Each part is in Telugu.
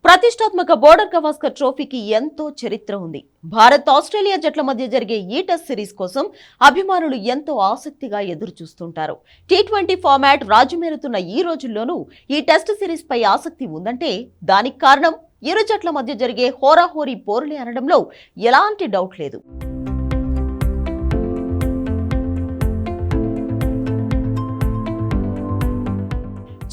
ప్రతిష్టాత్మక బోర్డర్ గవాస్కర్ ట్రోఫీకి ఎంతో చరిత్ర ఉంది. భారత్ ఆస్ట్రేలియా జట్ల మధ్య జరిగే ఈ టెస్ట్ సిరీస్ కోసం అభిమానులు ఎంతో ఆసక్తిగా ఎదురు చూస్తుంటారు. టీ20 ఫార్మాట్ రాజుమేరుతున్న ఈ రోజుల్లోనూ ఈ టెస్ట్ సిరీస్ పై ఆసక్తి ఉందంటే దానికి కారణం ఇరు జట్ల మధ్య జరిగే హోరాహోరీ పోరులే అనడంలో ఎలాంటి డౌట్ లేదు.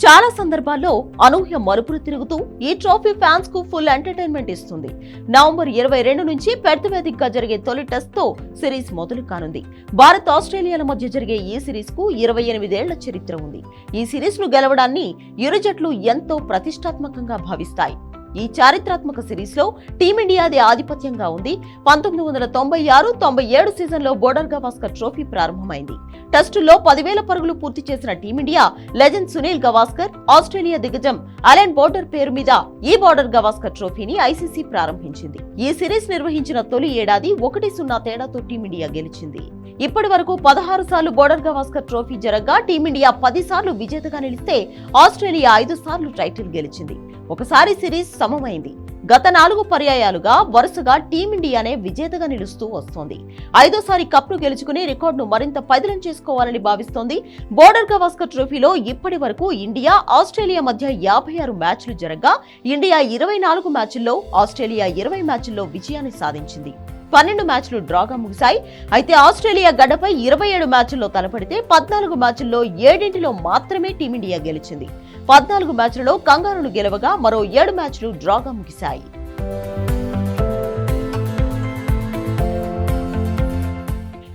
చాలా సందర్భాల్లో అనూహ్య మలుపులు తిరుగుతూ ఈ ట్రోఫీ ఫ్యాన్స్ కు ఫుల్ ఎంటర్టైన్మెంట్ ఇస్తుంది. నవంబర్ 22 నుంచి పెర్త్ వేదికగా జరిగే తొలి టెస్ట్ తో సిరీస్ మొదలు కానుంది. భారత్ ఆస్ట్రేలియాల మధ్య జరిగే ఈ సిరీస్ కు 28 ఏళ్ల చరిత్ర ఉంది. ఈ సిరీస్ ను గెలవడాన్ని ఇరు జట్లు ఎంతో ప్రతిష్టాత్మకంగా భావిస్తాయి. ఈ చారిత్రాత్మక సిరీస్ లో టీమిండియాది ఆధిపత్యంగా ఉంది. 1996-97 సీజన్ లో బోర్డర్ గవాస్కర్ ట్రోఫీ ప్రారంభమైంది. టెస్టుల్లో 10,000 పరుగులు పూర్తి చేసిన team India legend Sunil Gavaskar, Australia దిగ్గజం అలెన్ బోర్డర్ పేరు మీద ఈ బోర్డర్ గవాస్కర్ ట్రోఫీని ఐసీసీ ప్రారంభించింది. ఈ సిరీస్ నిర్వహించిన తొలి ఏడాది 1-0 తేడాతో టీమిండియా గెలిచింది. ఇప్పటి వరకు 16 సార్లు బోర్డర్ గవాస్కర్ ట్రోఫీ జరగగా టీమిండియా 10 సార్లు విజేతగా నిలిస్తే ఆస్ట్రేలియా 5 సార్లు టైటిల్ గెలిచింది. ఒకసారి సిరీస్ సమమైంది. గత 4 పర్యాయాలుగా వరుసగా టీమిండియానే విజేతగా నిలుస్తూ వస్తోంది. 5వ కప్ను గెలుచుకుని రికార్డును మరింత పదిలం చేసుకోవాలని భావిస్తోంది. బోర్డర్ గవాస్కర్ ట్రోఫీలో ఇప్పటి వరకు ఇండియా, ఆస్ట్రేలియా మధ్య 56 మ్యాచ్లు జరగగా ఇండియా 24 మ్యాచ్ల్లో, ఆస్ట్రేలియా 20 మ్యాచ్ల్లో విజయాన్ని సాధించింది. 12 మ్యాచ్లు డ్రాగా ముగిశాయి. అయితే ఆస్ట్రేలియా గడ్డపై 27 మ్యాచ్ల్లో తలపడితే 14 మ్యాచ్ల్లో 7 మాత్రమే టీమిండియా గెలిచింది. 14 మ్యాచ్లలో కంగారును గెలవగా మరో 7 మ్యాచ్లు డ్రాగా ముగిశాయి.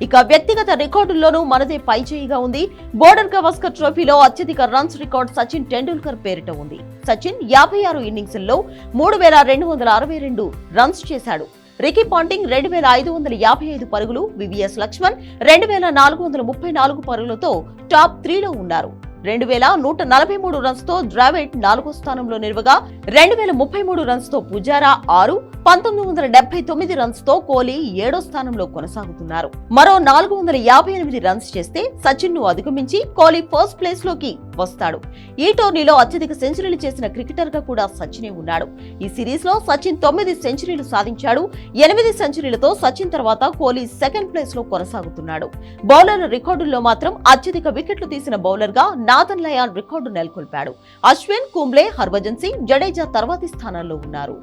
ఇక వ్యక్తిగత రికార్డుల్లోనూ మనదే పైచేయిగా ఉంది. బోర్డర్ గవాస్కర్ ట్రోఫీలో అత్యధిక రన్స్ రికార్డు సచిన్ టెండూల్కర్ పేరిట ఉంది. సచిన్ 56 ఇన్నింగ్స్ల్లో 3,262 రన్స్ చేశాడు. రికీ పాంటింగ్ 2,555 పరుగులు, వివిఎస్ లక్ష్మణ్ 2,434 పరుగులతో టాప్ 3లో ఉన్నారు. 2,143 రన్స్ తో ద్రావిడ్ 4వ స్థానంలో నిలవగా 2,033 రన్స్ తో పుజారా 6, 1,979 రన్స్ తో కోహ్లీ 7వ స్థానంలో కొనసాగుతున్నారు. మరో 458 రన్స్ చేస్తే సచిన్ ను అధిగమించి కోహ్లీ ఫస్ట్ ప్లేస్ లోకి వస్తాడు. ఈ టోర్నీలో అత్యధిక సెంచరీలు చేసిన క్రికెటర్ గా కూడా సచినే ఉన్నాడు. ఈ సిరీస్ లో సచిన్ 9 సెంచరీలు సాధించాడు. 8 సెంచరీలతో సచిన్ తర్వాత కోహ్లీ సెకండ్ ప్లేస్ లో కొనసాగుతున్నాడు. బౌలర్ల రికార్డుల్లో మాత్రం అత్యధిక వికెట్లు తీసిన బౌలర్ గా నాథన్ లయాన్ రికార్డు నెలకొల్పాడు. అశ్విన్, కుంబ్లే, హర్భజన్ సింగ్, జడేజా తర్వాతి స్థానాల్లో ఉన్నారు.